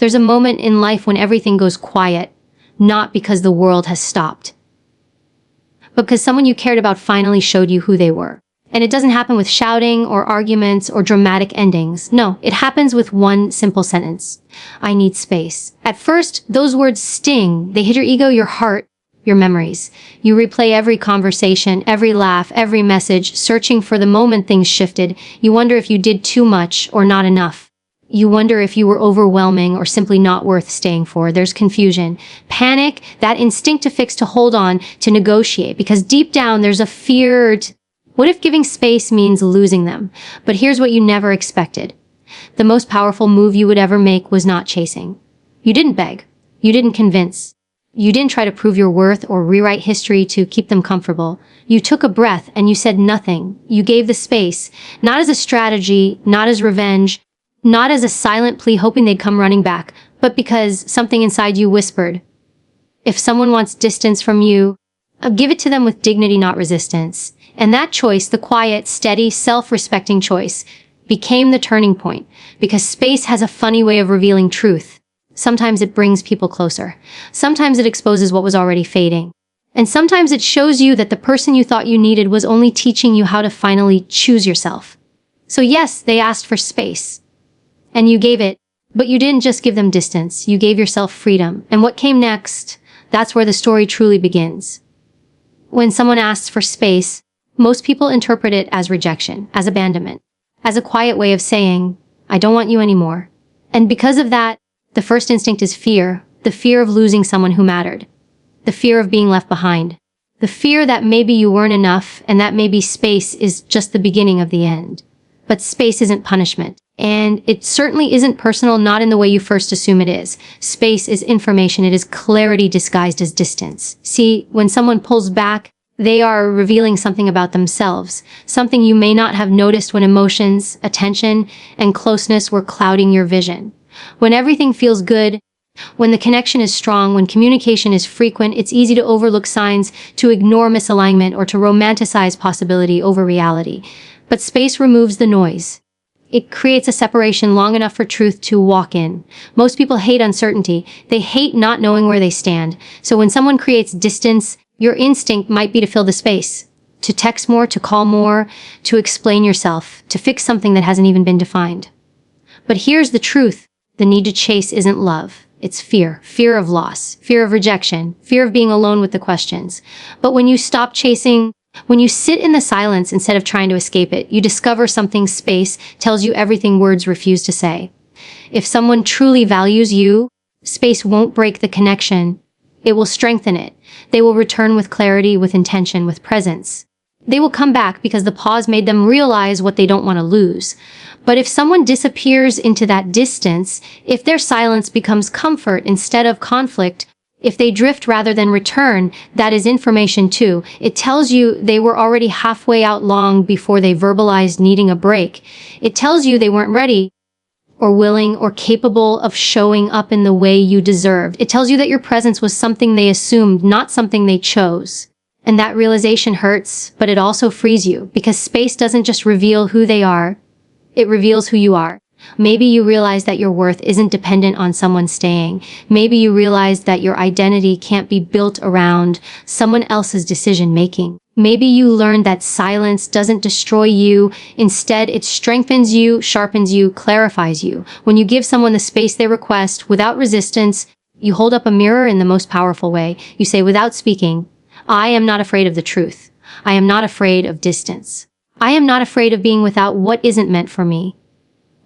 There's a moment in life when everything goes quiet, not because the world has stopped, but because someone you cared about finally showed you who they were. And it doesn't happen with shouting or arguments or dramatic endings. No, it happens with one simple sentence. I need space. At first, those words sting. They hit your ego, your heart, your memories. You replay every conversation, every laugh, every message, searching for the moment things shifted. You wonder if you did too much or not enough. You wonder if you were overwhelming or simply not worth staying for. There's confusion, panic, that instinct to fix, to hold on, to negotiate, because deep down there's a feared, what if giving space means losing them? But here's what you never expected. The most powerful move you would ever make was not chasing. You didn't beg. You didn't convince. You didn't try to prove your worth or rewrite history to keep them comfortable. You took a breath and you said nothing. You gave the space, not as a strategy, not as revenge, not as a silent plea hoping they'd come running back, but because something inside you whispered, if someone wants distance from you, give it to them with dignity, not resistance. And that choice, the quiet, steady, self-respecting choice, became the turning point, because space has a funny way of revealing truth. Sometimes it brings people closer. Sometimes it exposes what was already fading. And sometimes it shows you that the person you thought you needed was only teaching you how to finally choose yourself. So yes, they asked for space. And you gave it, but you didn't just give them distance. You gave yourself freedom. And what came next, that's where the story truly begins. When someone asks for space, most people interpret it as rejection, as abandonment, as a quiet way of saying, I don't want you anymore. And because of that, the first instinct is fear, the fear of losing someone who mattered, the fear of being left behind, the fear that maybe you weren't enough and that maybe space is just the beginning of the end. But space isn't punishment. And it certainly isn't personal, not in the way you first assume it is. Space is information. It is clarity disguised as distance. See, when someone pulls back, they are revealing something about themselves, something you may not have noticed when emotions, attention, and closeness were clouding your vision. When everything feels good, when the connection is strong, when communication is frequent, it's easy to overlook signs, to ignore misalignment, or to romanticize possibility over reality. But space removes the noise. It creates a separation long enough for truth to walk in. Most people hate uncertainty. They hate not knowing where they stand. So when someone creates distance, your instinct might be to fill the space, to text more, to call more, to explain yourself, to fix something that hasn't even been defined. But here's the truth. The need to chase isn't love. It's fear. Fear of loss, fear of rejection, fear of being alone with the questions. But when you stop chasing, when you sit in the silence instead of trying to escape it, you discover something. Space tells you everything words refuse to say. If someone truly values you, space won't break the connection. It will strengthen it. They will return with clarity, with intention, with presence. They will come back because the pause made them realize what they don't want to lose. But if someone disappears into that distance, if their silence becomes comfort instead of conflict, if they drift rather than return, that is information too. It tells you they were already halfway out long before they verbalized needing a break. It tells you they weren't ready or willing or capable of showing up in the way you deserved. It tells you that your presence was something they assumed, not something they chose. And that realization hurts, but it also frees you, because space doesn't just reveal who they are, it reveals who you are. Maybe you realize that your worth isn't dependent on someone staying. Maybe you realize that your identity can't be built around someone else's decision-making. Maybe you learned that silence doesn't destroy you. Instead, it strengthens you, sharpens you, clarifies you. When you give someone the space they request without resistance, you hold up a mirror in the most powerful way. You say without speaking, I am not afraid of the truth. I am not afraid of distance. I am not afraid of being without what isn't meant for me.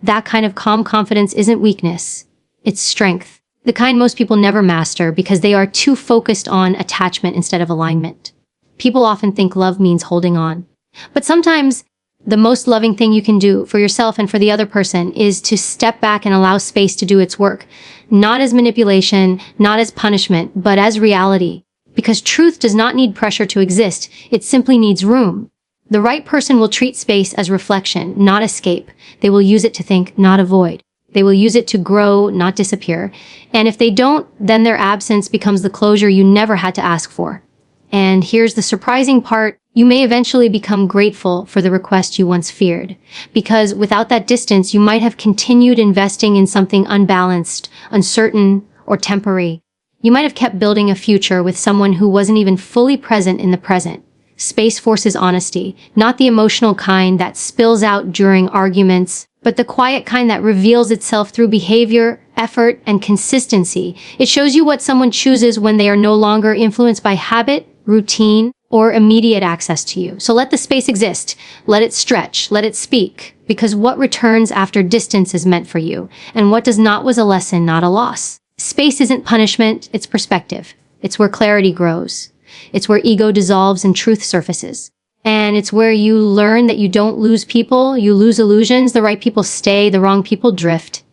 That kind of calm confidence isn't weakness. It's strength. The kind most people never master because they are too focused on attachment instead of alignment. People often think love means holding on. But sometimes the most loving thing you can do for yourself and for the other person is to step back and allow space to do its work. Not as manipulation, not as punishment, but as reality. Because truth does not need pressure to exist. It simply needs room. The right person will treat space as reflection, not escape. They will use it to think, not avoid. They will use it to grow, not disappear. And if they don't, then their absence becomes the closure you never had to ask for. And here's the surprising part. You may eventually become grateful for the request you once feared, because without that distance, you might have continued investing in something unbalanced, uncertain, or temporary. You might have kept building a future with someone who wasn't even fully present in the present. Space forces honesty, not the emotional kind that spills out during arguments, but the quiet kind that reveals itself through behavior, effort, and consistency. It shows you what someone chooses when they are no longer influenced by habit, routine, or immediate access to you. So let the space exist. Let it stretch. Let it speak. Because what returns after distance is meant for you, and what does not was a lesson, not a loss. Space isn't punishment, it's perspective. It's where clarity grows. It's where ego dissolves and truth surfaces. And it's where you learn that you don't lose people, you lose illusions. The right people stay, the wrong people drift.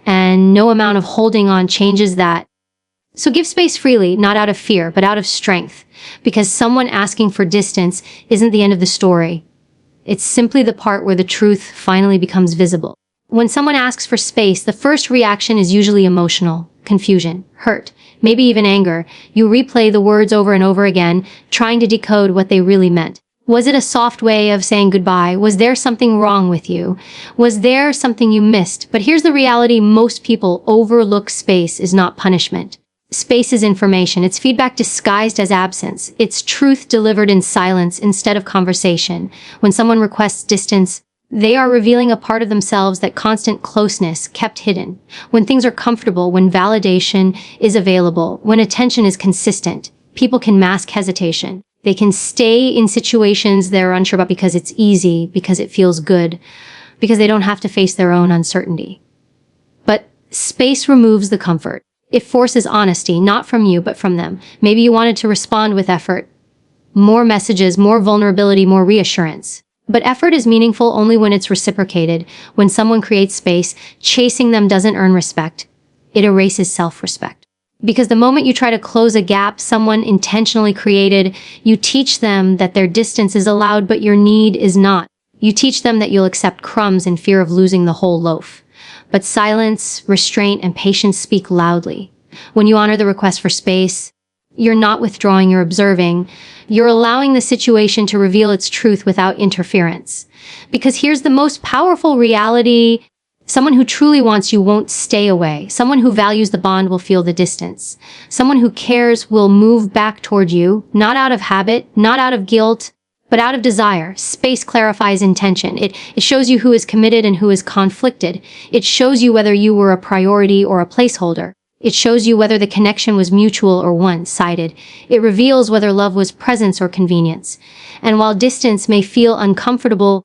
And no amount of holding on changes that. So give space freely, not out of fear, but out of strength. Because someone asking for distance isn't the end of the story. It's simply the part where the truth finally becomes visible. When someone asks for space, the first reaction is usually emotional, confusion, hurt, maybe even anger. You replay the words over and over again, trying to decode what they really meant. Was it a soft way of saying goodbye? Was there something wrong with you? Was there something you missed? But here's the reality: most people overlook space is not punishment. Space is information. It's feedback disguised as absence. It's truth delivered in silence instead of conversation. When someone requests distance, they are revealing a part of themselves that constant closeness kept hidden. When things are comfortable, when validation is available, when attention is consistent, people can mask hesitation. They can stay in situations they're unsure about because it's easy, because it feels good, because they don't have to face their own uncertainty. But space removes the comfort. It forces honesty, not from you, but from them. Maybe you wanted to respond with effort. More messages, more vulnerability, more reassurance. But effort is meaningful only when it's reciprocated. When someone creates space, chasing them doesn't earn respect. It erases self-respect. Because the moment you try to close a gap someone intentionally created, you teach them that their distance is allowed, but your need is not. You teach them that you'll accept crumbs in fear of losing the whole loaf. But silence, restraint, and patience speak loudly. When you honor the request for space, you're not withdrawing, you're observing. You're allowing the situation to reveal its truth without interference. Because here's the most powerful reality: someone who truly wants you won't stay away. Someone who values the bond will feel the distance. Someone who cares will move back toward you, not out of habit, not out of guilt, but out of desire. Space clarifies intention. It shows you who is committed and who is conflicted. It shows you whether you were a priority or a placeholder. It shows you whether the connection was mutual or one-sided. It reveals whether love was presence or convenience. And while distance may feel uncomfortable,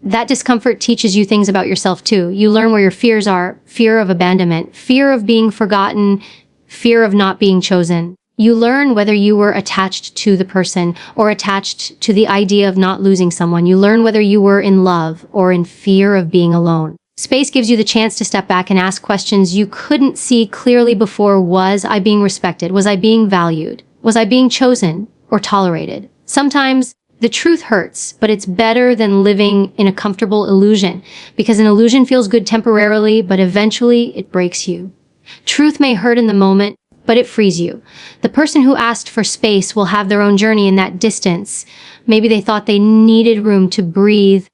that discomfort teaches you things about yourself too. You learn where your fears are: fear of abandonment, fear of being forgotten, fear of not being chosen. You learn whether you were attached to the person or attached to the idea of not losing someone. You learn whether you were in love or in fear of being alone. Space gives you the chance to step back and ask questions you couldn't see clearly before. Was I being respected? Was I being valued? Was I being chosen or tolerated? Sometimes the truth hurts, but it's better than living in a comfortable illusion, because an illusion feels good temporarily, but eventually it breaks you. Truth may hurt in the moment, but it frees you. The person who asked for space will have their own journey in that distance. Maybe they thought they needed room to breathe,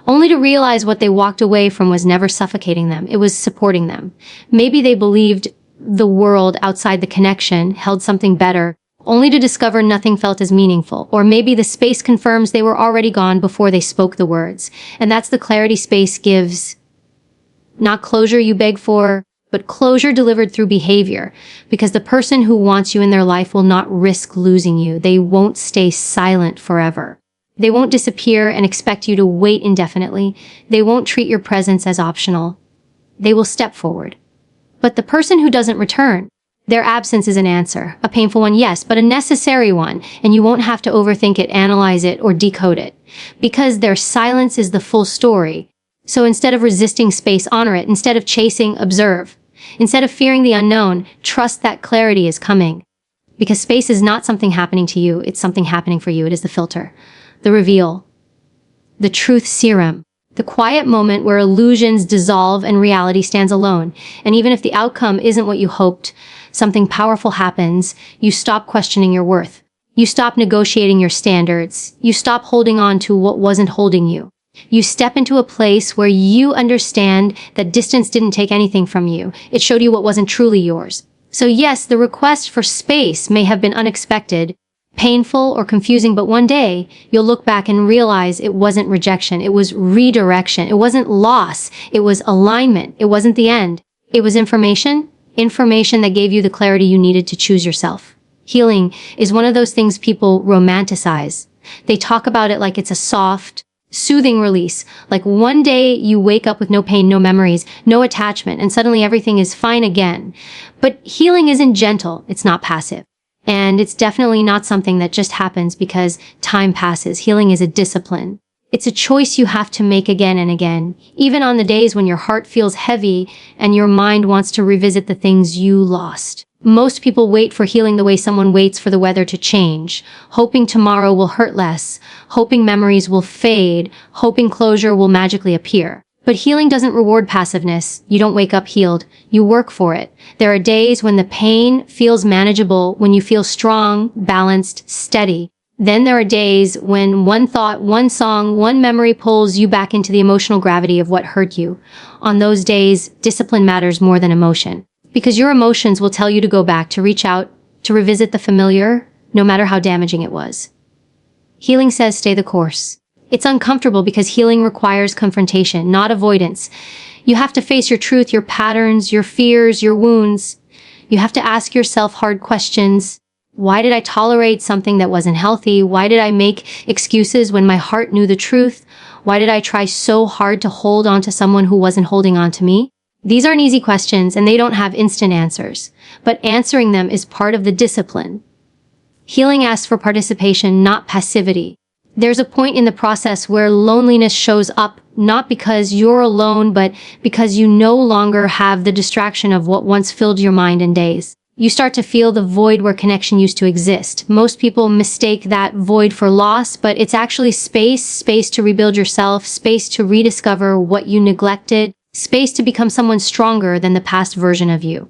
only to realize what they walked away from was never suffocating them. It was supporting them. Maybe they believed the world outside the connection held something better, only to discover nothing felt as meaningful. Or maybe the space confirms they were already gone before they spoke the words. And that's the clarity space gives. Not closure you beg for, but closure delivered through behavior. Because the person who wants you in their life will not risk losing you. They won't stay silent forever. They won't disappear and expect you to wait indefinitely. They won't treat your presence as optional. They will step forward. But the person who doesn't return, their absence is an answer. A painful one, yes, but a necessary one. And you won't have to overthink it, analyze it, or decode it. Because their silence is the full story. So instead of resisting space, honor it. Instead of chasing, observe. Instead of fearing the unknown, trust that clarity is coming. Because space is not something happening to you, it's something happening for you. It is the filter, the reveal, the truth serum, the quiet moment where illusions dissolve and reality stands alone. And even if the outcome isn't what you hoped, something powerful happens. You stop questioning your worth. You stop negotiating your standards. You stop holding on to what wasn't holding you. You step into a place where you understand that distance didn't take anything from you. It showed you what wasn't truly yours. So yes, the request for space may have been unexpected, painful, or confusing, but one day you'll look back and realize it wasn't rejection. It was redirection. It wasn't loss. It was alignment. It wasn't the end. It was information that gave you the clarity you needed to choose yourself. Healing is one of those things people romanticize. They talk about it like it's a soft, soothing release. Like one day you wake up with no pain, no memories, no attachment, and suddenly everything is fine again. But healing isn't gentle. It's not passive. And it's definitely not something that just happens because time passes. Healing is a discipline. It's a choice you have to make again and again, even on the days when your heart feels heavy and your mind wants to revisit the things you lost. Most people wait for healing the way someone waits for the weather to change, hoping tomorrow will hurt less, hoping memories will fade, hoping closure will magically appear. But healing doesn't reward passiveness. You don't wake up healed. You work for it. There are days when the pain feels manageable, when you feel strong, balanced, steady. Then there are days when one thought, one song, one memory pulls you back into the emotional gravity of what hurt you. On those days, discipline matters more than emotion. Because your emotions will tell you to go back, to reach out, to revisit the familiar, no matter how damaging it was. Healing says stay the course. It's uncomfortable because healing requires confrontation, not avoidance. You have to face your truth, your patterns, your fears, your wounds. You have to ask yourself hard questions. Why did I tolerate something that wasn't healthy? Why did I make excuses when my heart knew the truth? Why did I try so hard to hold on to someone who wasn't holding on to me? These aren't easy questions and they don't have instant answers, but answering them is part of the discipline. Healing asks for participation, not passivity. There's a point in the process where loneliness shows up, not because you're alone, but because you no longer have the distraction of what once filled your mind and days. You start to feel the void where connection used to exist. Most people mistake that void for loss, but it's actually space to rebuild yourself, space to rediscover what you neglected, space to become someone stronger than the past version of you.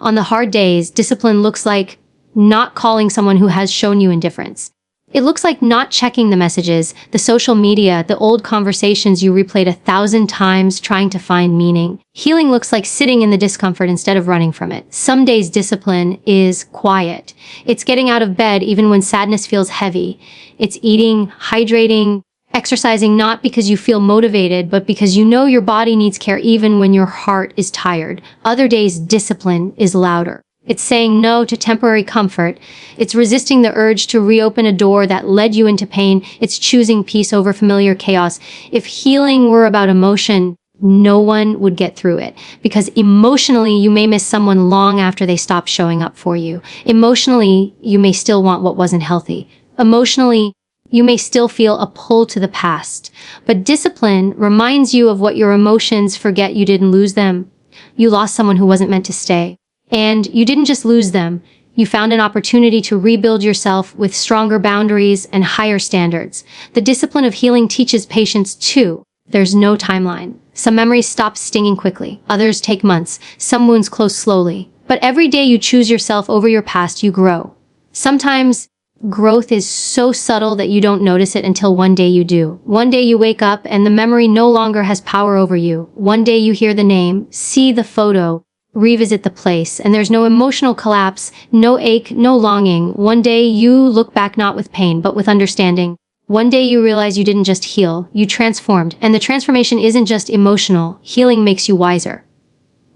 On the hard days, discipline looks like not calling someone who has shown you indifference. It looks like not checking the messages, the social media, the old conversations you replayed 1,000 times trying to find meaning. Healing looks like sitting in the discomfort instead of running from it. Some days discipline is quiet. It's getting out of bed even when sadness feels heavy. It's eating, hydrating, exercising not because you feel motivated, but because you know your body needs care even when your heart is tired. Other days discipline is louder. It's saying no to temporary comfort. It's resisting the urge to reopen a door that led you into pain. It's choosing peace over familiar chaos. If healing were about emotion, no one would get through it. Because emotionally, you may miss someone long after they stop showing up for you. Emotionally, you may still want what wasn't healthy. Emotionally, you may still feel a pull to the past. But discipline reminds you of what your emotions forget. You didn't lose them. You lost someone who wasn't meant to stay. And you didn't just lose them. You found an opportunity to rebuild yourself with stronger boundaries and higher standards. The discipline of healing teaches patience too. There's no timeline. Some memories stop stinging quickly. Others take months. Some wounds close slowly. But every day you choose yourself over your past, you grow. Sometimes growth is so subtle that you don't notice it until one day you do. One day you wake up and the memory no longer has power over you. One day you hear the name, see the photo, revisit the place, and there's no emotional collapse, no ache, no longing. One day you look back not with pain, but with understanding. One day you realize you didn't just heal, you transformed. And the transformation isn't just emotional. Healing makes you wiser,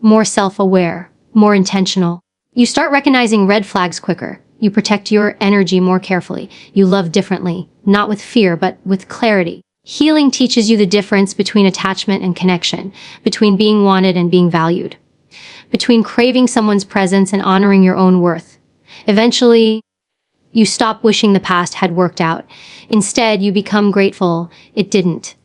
more self-aware, more intentional. You start recognizing red flags quicker. You protect your energy more carefully. You love differently, not with fear, but with clarity. Healing teaches you the difference between attachment and connection, between being wanted and being valued, between craving someone's presence and honoring your own worth. Eventually, you stop wishing the past had worked out. Instead, you become grateful it didn't.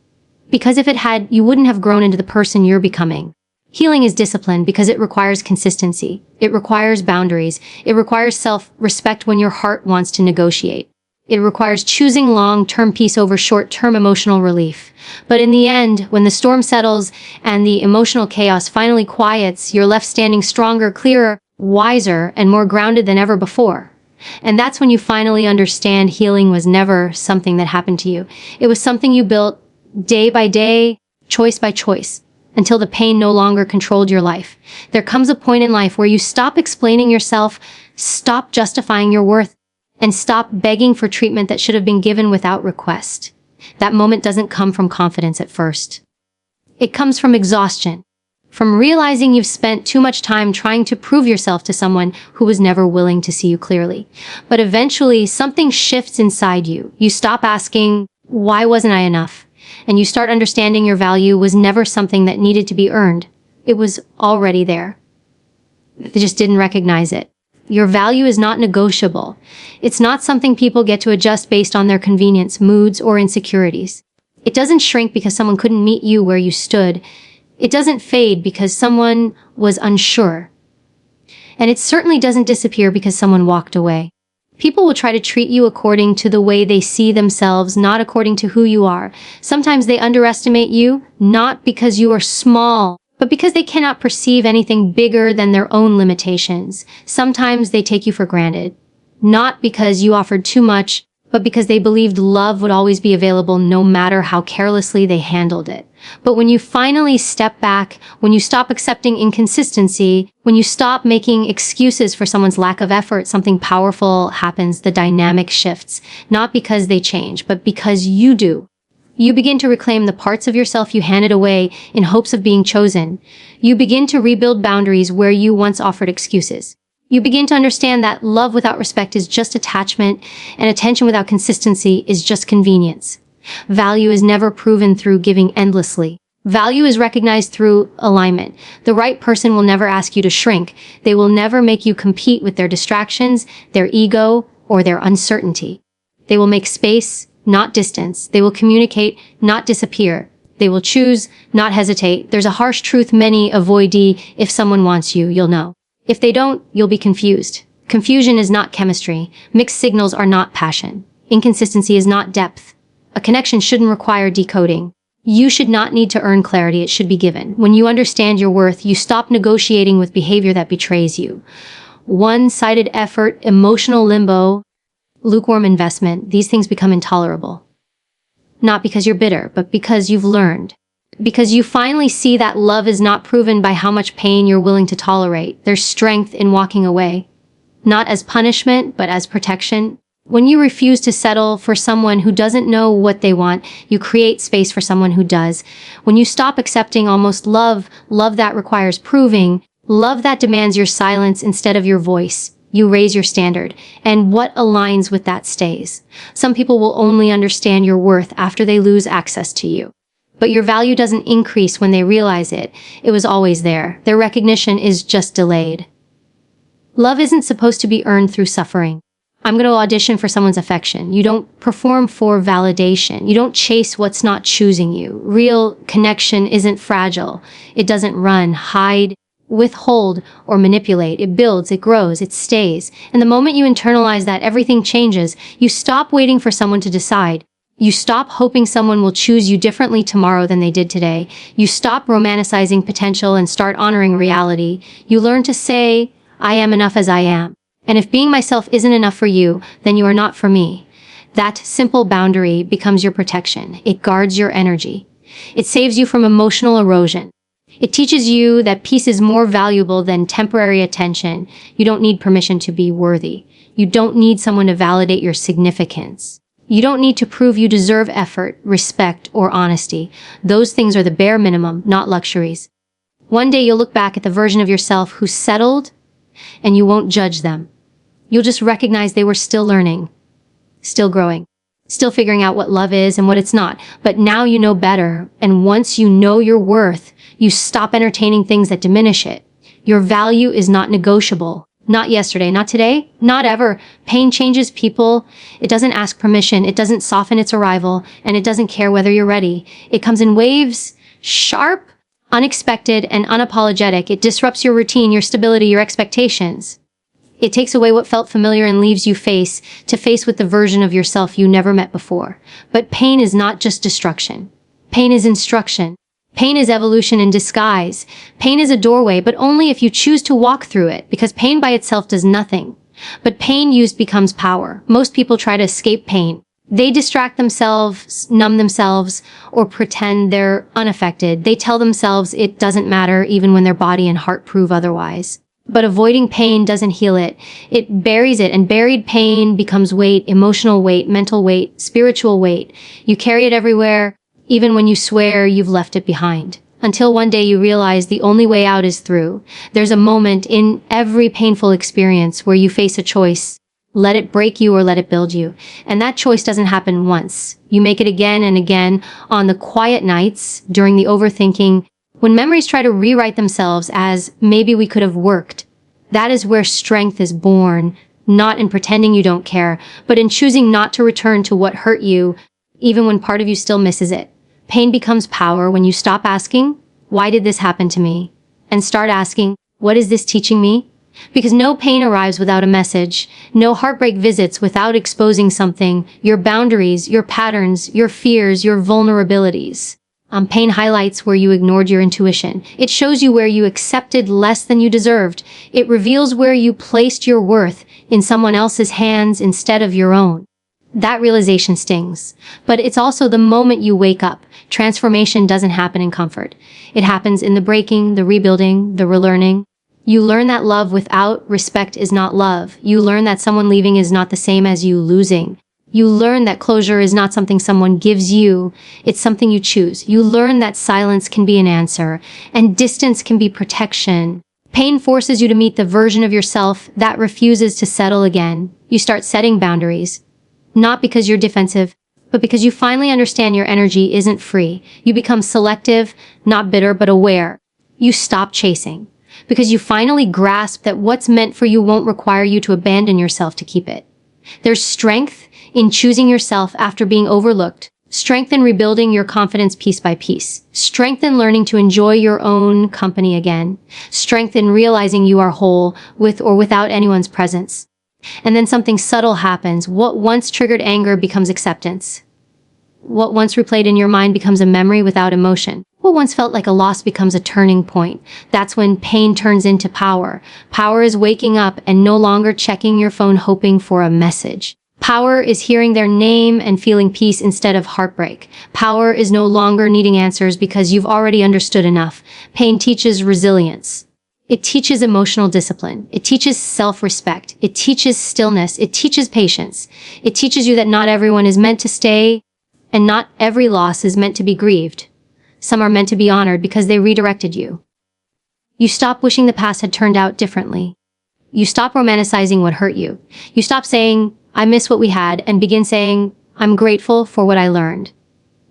Because if it had, you wouldn't have grown into the person you're becoming. Healing is discipline because it requires consistency. It requires boundaries. It requires self-respect when your heart wants to negotiate. It requires choosing long-term peace over short-term emotional relief. But in the end, when the storm settles and the emotional chaos finally quiets, you're left standing stronger, clearer, wiser, and more grounded than ever before. And that's when you finally understand healing was never something that happened to you. It was something you built day by day, choice by choice, until the pain no longer controlled your life. There comes a point in life where you stop explaining yourself, stop justifying your worth, and stop begging for treatment that should have been given without request. That moment doesn't come from confidence at first. It comes from exhaustion, from realizing you've spent too much time trying to prove yourself to someone who was never willing to see you clearly. But eventually, something shifts inside you. You stop asking, why wasn't I enough? And you start understanding your value was never something that needed to be earned. It was already there. They just didn't recognize it. Your value is not negotiable. It's not something people get to adjust based on their convenience, moods, or insecurities. It doesn't shrink because someone couldn't meet you where you stood. It doesn't fade because someone was unsure. And it certainly doesn't disappear because someone walked away. People will try to treat you according to the way they see themselves, not according to who you are. Sometimes they underestimate you, not because you are small, but because they cannot perceive anything bigger than their own limitations. Sometimes they take you for granted, not because you offered too much, but because they believed love would always be available no matter how carelessly they handled it. But when you finally step back, when you stop accepting inconsistency, when you stop making excuses for someone's lack of effort, something powerful happens. The dynamic shifts, not because they change, but because you do. You begin to reclaim the parts of yourself you handed away in hopes of being chosen. You begin to rebuild boundaries where you once offered excuses. You begin to understand that love without respect is just attachment, and attention without consistency is just convenience. Value is never proven through giving endlessly. Value is recognized through alignment. The right person will never ask you to shrink. They will never make you compete with their distractions, their ego, or their uncertainty. They will make space, not distance. They will communicate, not disappear. They will choose, not hesitate. There's a harsh truth many avoid. If someone wants you, you'll know. If they don't, you'll be confused. Confusion is not chemistry. Mixed signals are not passion. Inconsistency is not depth. A connection shouldn't require decoding. You should not need to earn clarity. It should be given. When you understand your worth, you stop negotiating with behavior that betrays you. One-sided effort, emotional limbo, lukewarm investment, these things become intolerable. Not because you're bitter, but because you've learned. Because you finally see that love is not proven by how much pain you're willing to tolerate. There's strength in walking away. Not as punishment, but as protection. When you refuse to settle for someone who doesn't know what they want, you create space for someone who does. When you stop accepting almost love that requires proving, love that demands your silence instead of your voice, you raise your standard, and what aligns with that stays. Some people will only understand your worth after they lose access to you. But your value doesn't increase when they realize it. It was always there. Their recognition is just delayed. Love isn't supposed to be earned through suffering. I'm going to audition for someone's affection. You don't perform for validation. You don't chase what's not choosing you. Real connection isn't fragile. It doesn't run, hide, withhold, or manipulate. It builds, it grows, it stays. And the moment you internalize that, everything changes. You stop waiting for someone to decide. You stop hoping someone will choose you differently tomorrow than they did today. You stop romanticizing potential and start honoring reality. You learn to say, I am enough as I am. And if being myself isn't enough for you, then you are not for me. That simple boundary becomes your protection. It guards your energy. It saves you from emotional erosion. It teaches you that peace is more valuable than temporary attention. You don't need permission to be worthy. You don't need someone to validate your significance. You don't need to prove you deserve effort, respect, or honesty. Those things are the bare minimum, not luxuries. One day you'll look back at the version of yourself who settled, and you won't judge them. You'll just recognize they were still learning, still growing, still figuring out what love is and what it's not. But now you know better, and once you know your worth, you stop entertaining things that diminish it. Your value is not negotiable. Not yesterday, not today, not ever. Pain changes people. It doesn't ask permission. It doesn't soften its arrival, and it doesn't care whether you're ready. It comes in waves, sharp, unexpected, and unapologetic. It disrupts your routine, your stability, your expectations. It takes away what felt familiar and leaves you face to face with the version of yourself you never met before. But pain is not just destruction. Pain is instruction. Pain is evolution in disguise. Pain is a doorway, but only if you choose to walk through it, because pain by itself does nothing. But pain used becomes power. Most people try to escape pain. They distract themselves, numb themselves, or pretend they're unaffected. They tell themselves it doesn't matter even when their body and heart prove otherwise. But avoiding pain doesn't heal it. It buries it, and buried pain becomes weight, emotional weight, mental weight, spiritual weight. You carry it everywhere, even when you swear you've left it behind. Until one day you realize the only way out is through. There's a moment in every painful experience where you face a choice. Let it break you or let it build you. And that choice doesn't happen once. You make it again and again on the quiet nights, during the overthinking, when memories try to rewrite themselves as maybe we could have worked. That is where strength is born, not in pretending you don't care, but in choosing not to return to what hurt you, even when part of you still misses it. Pain becomes power when you stop asking, why did this happen to me? And start asking, what is this teaching me? Because no pain arrives without a message. No heartbreak visits without exposing something, your boundaries, your patterns, your fears, your vulnerabilities. Pain highlights where you ignored your intuition. It shows you where you accepted less than you deserved. It reveals where you placed your worth in someone else's hands instead of your own. That realization stings. But it's also the moment you wake up. Transformation doesn't happen in comfort. It happens in the breaking, the rebuilding, the relearning. You learn that love without respect is not love. You learn that someone leaving is not the same as you losing. You learn that closure is not something someone gives you, it's something you choose. You learn that silence can be an answer, and distance can be protection. Pain forces you to meet the version of yourself that refuses to settle again. You start setting boundaries. Not because you're defensive, but because you finally understand your energy isn't free. You become selective, not bitter, but aware. You stop chasing. Because you finally grasp that what's meant for you won't require you to abandon yourself to keep it. There's strength in choosing yourself after being overlooked, strength in rebuilding your confidence piece by piece, strength in learning to enjoy your own company again, strength in realizing you are whole with or without anyone's presence. And then something subtle happens. What once triggered anger becomes acceptance. What once replayed in your mind becomes a memory without emotion. What once felt like a loss becomes a turning point. That's when pain turns into power. Power is waking up and no longer checking your phone hoping for a message. Power is hearing their name and feeling peace instead of heartbreak. Power is no longer needing answers because you've already understood enough. Pain teaches resilience. It teaches emotional discipline. It teaches self-respect. It teaches stillness. It teaches patience. It teaches you that not everyone is meant to stay, and not every loss is meant to be grieved. Some are meant to be honored because they redirected you. You stop wishing the past had turned out differently. You stop romanticizing what hurt you. You stop saying, I miss what we had, and begin saying, I'm grateful for what I learned.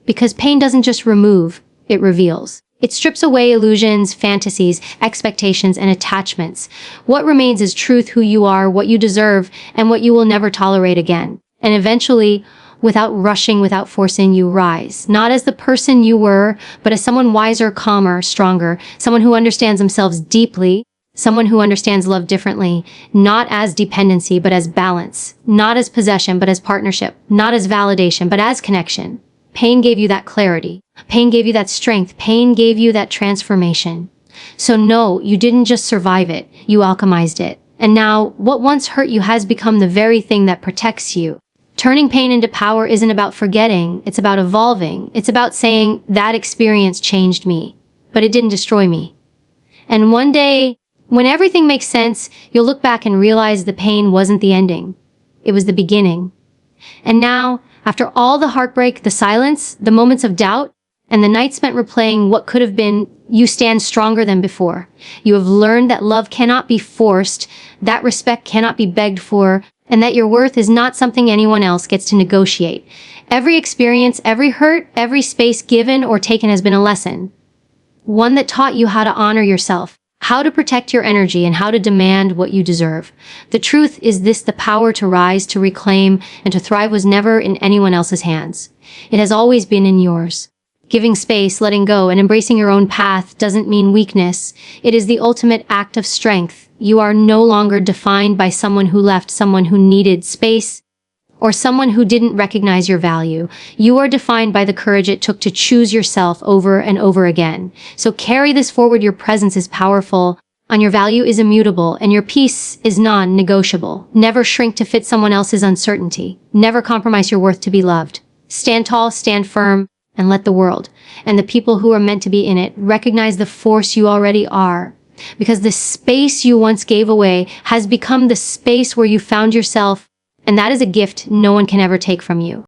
Because pain doesn't just remove, it reveals. It strips away illusions, fantasies, expectations, and attachments. What remains is truth, who you are, what you deserve, and what you will never tolerate again. And eventually, without rushing, without forcing, you rise. Not as the person you were, but as someone wiser, calmer, stronger, someone who understands themselves deeply, someone who understands love differently, not as dependency, but as balance, not as possession, but as partnership, not as validation, but as connection. Pain gave you that clarity. Pain gave you that strength. Pain gave you that transformation. So no, you didn't just survive it. You alchemized it. And now, what once hurt you has become the very thing that protects you. Turning pain into power isn't about forgetting. It's about evolving. It's about saying, that experience changed me, but it didn't destroy me. And one day, when everything makes sense, you'll look back and realize the pain wasn't the ending. It was the beginning. And now, after all the heartbreak, the silence, the moments of doubt, and the nights spent replaying what could have been, you stand stronger than before. You have learned that love cannot be forced, that respect cannot be begged for, and that your worth is not something anyone else gets to negotiate. Every experience, every hurt, every space given or taken has been a lesson. One that taught you how to honor yourself, how to protect your energy, and how to demand what you deserve. The truth is this: the power to rise, to reclaim, and to thrive was never in anyone else's hands. It has always been in yours. Giving space, letting go, and embracing your own path doesn't mean weakness. It is the ultimate act of strength. You are no longer defined by someone who left, someone who needed space, or someone who didn't recognize your value. You are defined by the courage it took to choose yourself over and over again. So carry this forward. Your presence is powerful. on your value is immutable, and your peace is non-negotiable. Never shrink to fit someone else's uncertainty. Never compromise your worth to be loved. Stand tall, stand firm, and let the world, and the people who are meant to be in it, recognize the force you already are. Because the space you once gave away has become the space where you found yourself, and that is a gift no one can ever take from you.